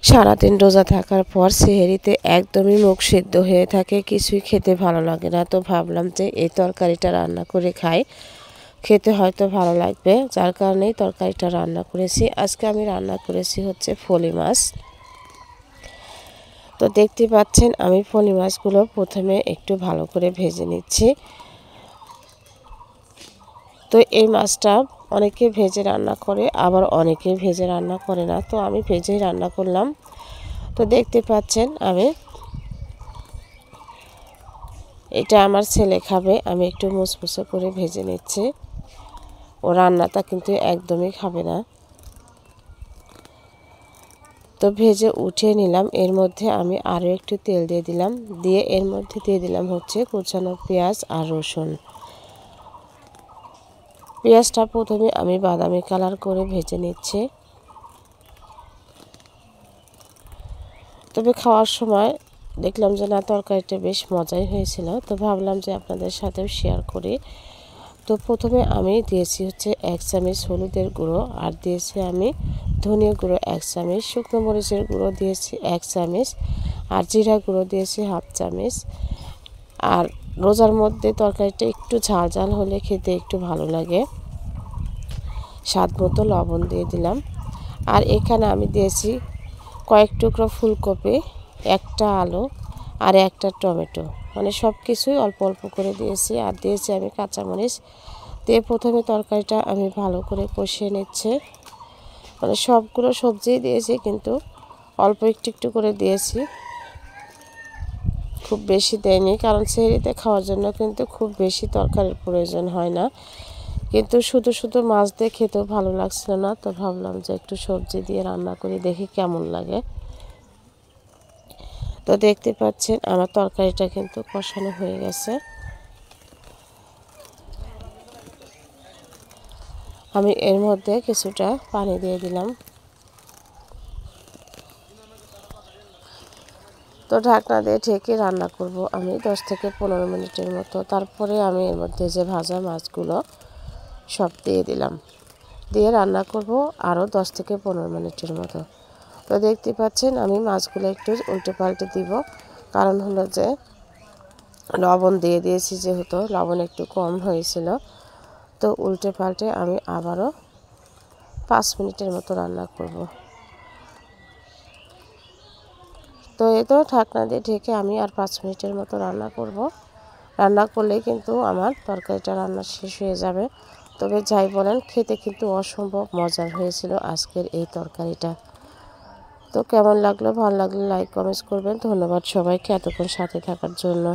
সারাদিন রোজা থাকার পর সেহরিতে একদমই মুখ সিদ্ধ হয়ে থাকে, কিছুই খেতে ভালো লাগে না। তো ভাবলাম যে এই তরকারিটা রান্না করে খাই, খেতে হয়তো ভালো লাগবে, যার কারণেই তরকারিটা রান্না করেছি। আজকে আমি রান্না করেছি হচ্ছে ফলি মাছ। তো দেখতে পাচ্ছেন আমি ফলি মাছগুলো প্রথমে একটু ভালো করে ভেজে নিচ্ছি। তো এই মাছটা অনেকে ভেজে রান্না করে, আবার অনেকে ভেজে রান্না করে না। তো আমি ভেজেই রান্না করলাম। তো দেখতে পাচ্ছেন এটা আমার ছেলে খাবে, আমি একটু মুচমুচে করে ভেজে নিচ্ছি। ও রান্নাটা কিন্তু একদমই খাবে না। তো ভেজে উঠিয়ে নিলাম। এর মধ্যে আমি আরও একটু তেল দিয়ে দিলাম, দিয়ে এর মধ্যে দিয়ে দিলাম হচ্ছে কুচানো পেঁয়াজ আর রসুন। পেঁয়াজটা প্রথমে আমি বাদামি কালার করে ভেজে নিচ্ছি। তবে খাওয়ার সময় দেখলাম যে না, তরকারিটা বেশ মজাই হয়েছিল। তো ভাবলাম যে আপনাদের সাথেও শেয়ার করি। তো প্রথমে আমি দিয়েছি হচ্ছে 1 চামচ হলুদের গুঁড়ো, আর দিয়েছি আমি ধনিয়া গুঁড়ো 1 চামচ, শুকনো মরিচের গুঁড়ো দিয়েছি 1 চামচ, আর জিরা গুঁড়ো দিয়েছি 1/2 চামচ। আর রোজার মধ্যে তরকারিটা একটু ঝাল ঝাল হলে খেতে একটু ভালো লাগে। স্বাদ মতো লবণ দিয়ে দিলাম। আর এখানে আমি দিয়েছি কয়েক টুকরো ফুলকপি, একটা আলু আর একটা টমেটো, মানে সব কিছুই অল্প অল্প করে দিয়েছি। আর দিয়েছি আমি কাঁচামরিচ দিয়ে প্রথমে তরকারিটা আমি ভালো করে কষিয়ে নিচ্ছি। মানে সবগুলো সবজিই দিয়েছি, কিন্তু অল্প একটু একটু করে দিয়েছি, খুব বেশি দেয়নি। কারণ সেহরিতে খাওয়ার জন্য কিন্তু খুব বেশি তরকারির প্রয়োজন হয় না। কিন্তু শুধু শুধু মাছ দিয়ে খেতেও ভালো লাগছিল না। তো ভাবলাম যে একটু সবজি দিয়ে রান্না করি, দেখি কেমন লাগে। তো দেখতে পাচ্ছেন আমার তরকারিটা কিন্তু কষানো হয়ে গেছে। আমি এর মধ্যে কিছুটা পানি দিয়ে দিলাম। তো ঢাকনা দিয়ে ঢেকে রান্না করব আমি 10 থেকে 15 মিনিটের মতো। তারপরে আমি এর মধ্যে যে ভাজা মাছগুলো সব দিয়ে দিলাম, দিয়ে রান্না করব আরও 10 থেকে 15 মিনিটের মতো। তো দেখতে পাচ্ছেন আমি মাছগুলো একটু উল্টে পাল্টে দিব, কারণ হলো যে লবণ দিয়ে দিয়েছি, যেহেতু লবণ একটু কম হয়েছিল। তো উল্টে পাল্টে আমি আবারও 5 মিনিটের মতো রান্না করব। তো এই তো ঢাকনা দিয়ে ঢেকে আমি আর 5 মিনিটের মতো রান্না করব। রান্না করলেই কিন্তু আমার তরকারিটা রান্না শেষ হয়ে যাবে। তবে যাই বলেন, খেতে কিন্তু অসম্ভব মজার হয়েছিল আজকের এই তরকারিটা। তো কেমন লাগলো, ভালো লাগলে লাইক কমেন্টস করবেন। ধন্যবাদ সবাইকে এতক্ষণ সাথে থাকার জন্য।